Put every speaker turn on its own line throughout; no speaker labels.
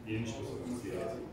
Yeni çıkması lazım.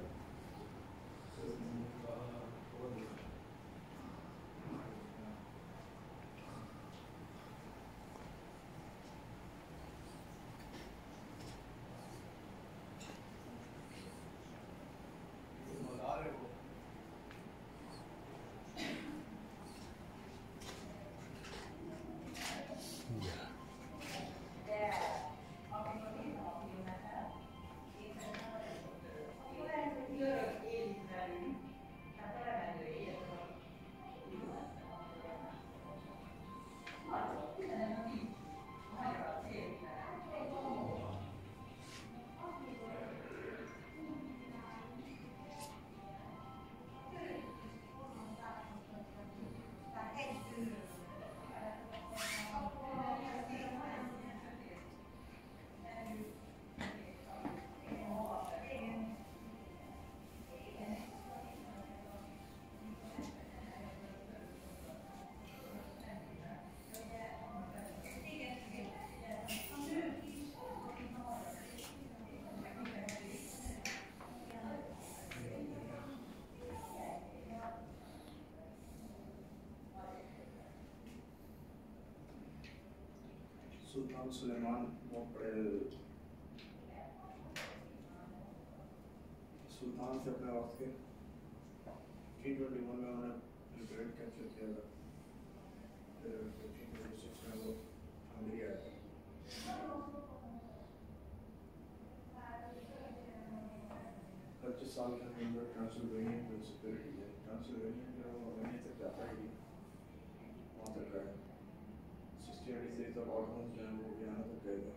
सुल्तान सुलेमान बहुत बड़े सुल्तान थे अपने वक्त के। T21 में उन्होंने ग्रेड कैप्चर किया था। फिर T26 में वो हंगरी आए थे। 25 साल के अंदर ट्रांसिल्वेनिया प्रिंसिपलिटी है। ट्रांसिल्वेनिया का वो वेनिया तक जाता है, वहाँ तक गए। 1683 तक ऑटोमन्स जो हैं वो वियना तक गए थे।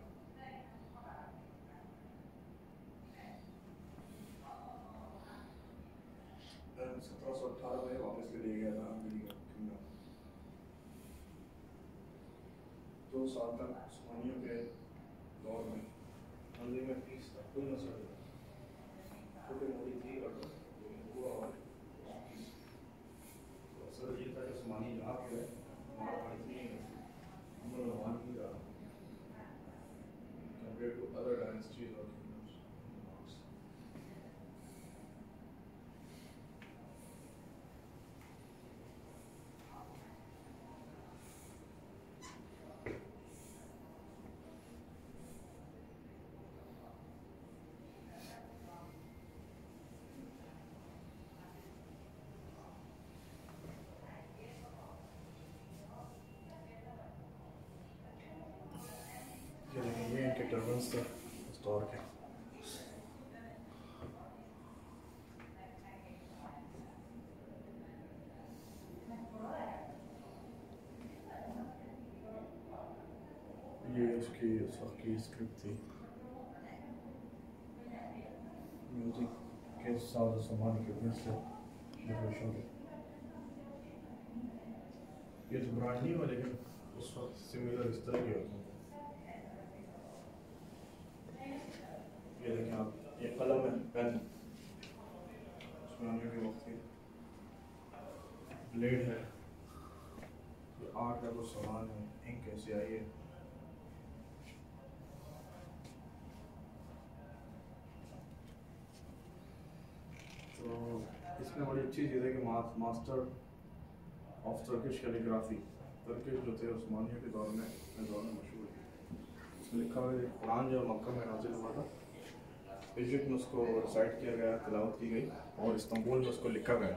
1718 में वापस ले लिया गया था हंगरी का किंगडम। 2 साल तक उस्मानियों के दौर में हंगरी में पीस था, कोई मसला नहीं, छोटी मोटी थी और हुआ और असर ये था कि उस्मानी जहाँ पे गए हमारा फायदा नहीं है, हम लोग वहाँ नहीं जा रहा compared to other dynasties or kingdoms. ये इनके टर्बन्स थे उस दौर के। ये उसकी उस वक्त की स्क्रिप्ट थी। म्यूजिक के साथ सामान के से डेकोरेशन की। ये तो ब्रांड नहीं हुआ लेकिन उस वक्त सिमिलर इस तरह के होते हैं। ये देखें आप, ये कलम है, पेन उस्मानियों के वक्त की, ब्लेड है, ये आर्ट का कुछ सामान है, इंक है, स्याही है। तो इसमें बड़ी अच्छी चीज़ है कि master of Turkish calligraphy, Turkish जो थे उस्मानियों के दौर में मशहूर है। इसमें लिखा हुआ है कुरान जो मक्का में नाजिल हुआ था, इजिप्ट में उसको रिसाइट किया गया, तिलावत की गई, और इस्तांबुल में उसको लिखा गया।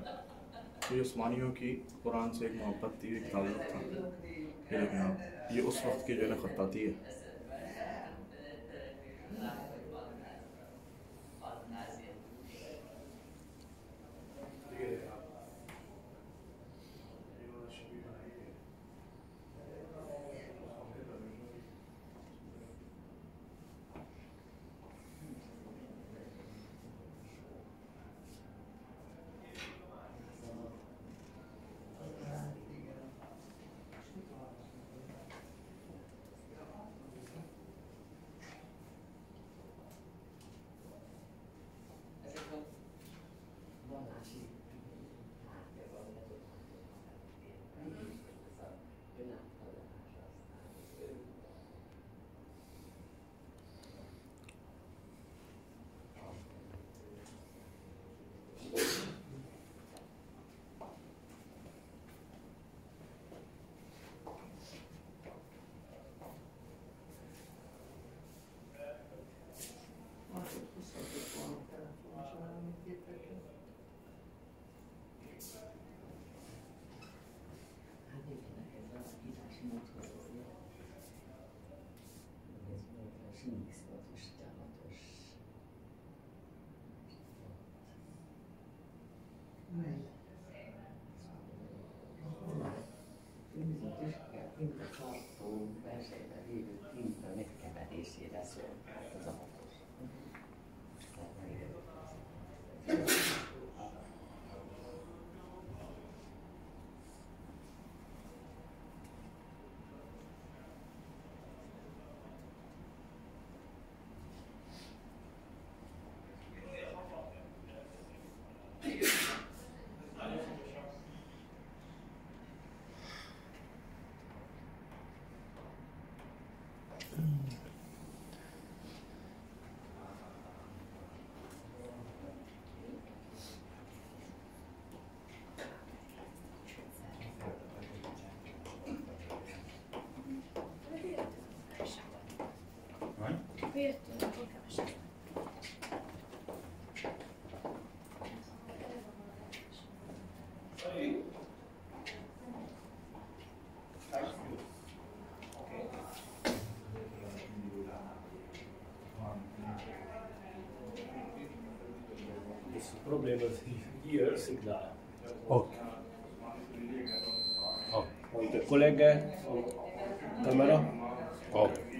तो ये उस्मानियों की कुरान से एक मोहब्बत थी, एक ताल्लुक़ था। ये देखें आप, ये उस वक्त की जो है खत्ताती है।
Sindisztatos, gyanatos. Tűzatos kell tinta tartó belsejében lévő tinta megkeverésére szolgál az a hatos.
Problem with ear signal.
Okay.
On the collega, on camera.
Okay.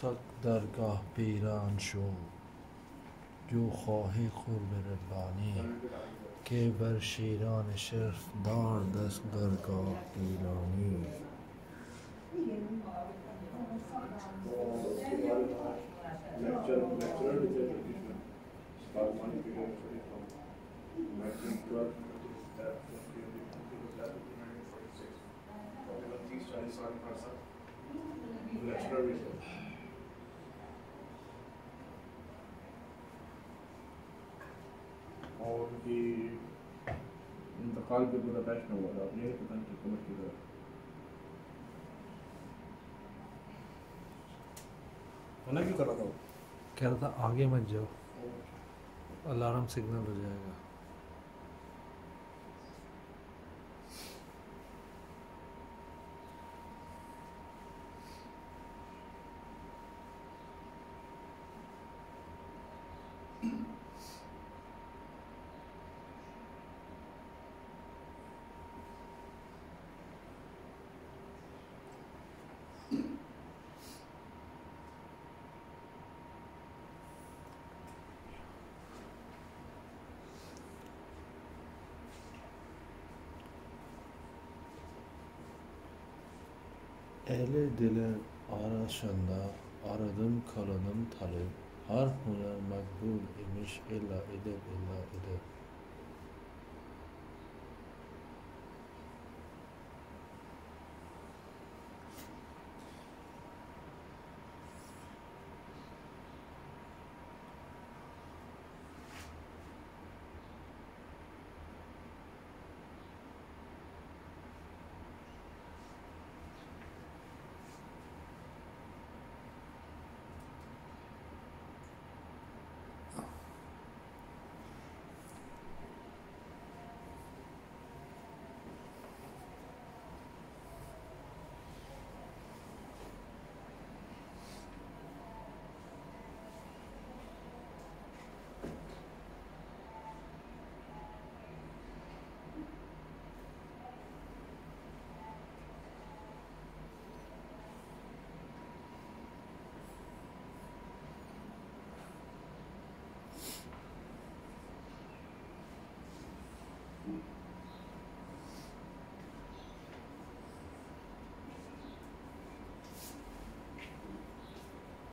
صد درگاه پیران شو جو خواهی قرب ربانی که بر شیران شرف دار دست درگاه گیلانی
और कि इंतकाल पे पूरा प्रश्न हुआ था ये पता नहीं समझ किधर मना क्यों कर रहा था वो
कह रहा था आगे मत जाओ अलार्म सिग्नल हो जाएगा Ehli dile arasında aradım kaladım talep. Her huner makbul imiş illa edep illa edep.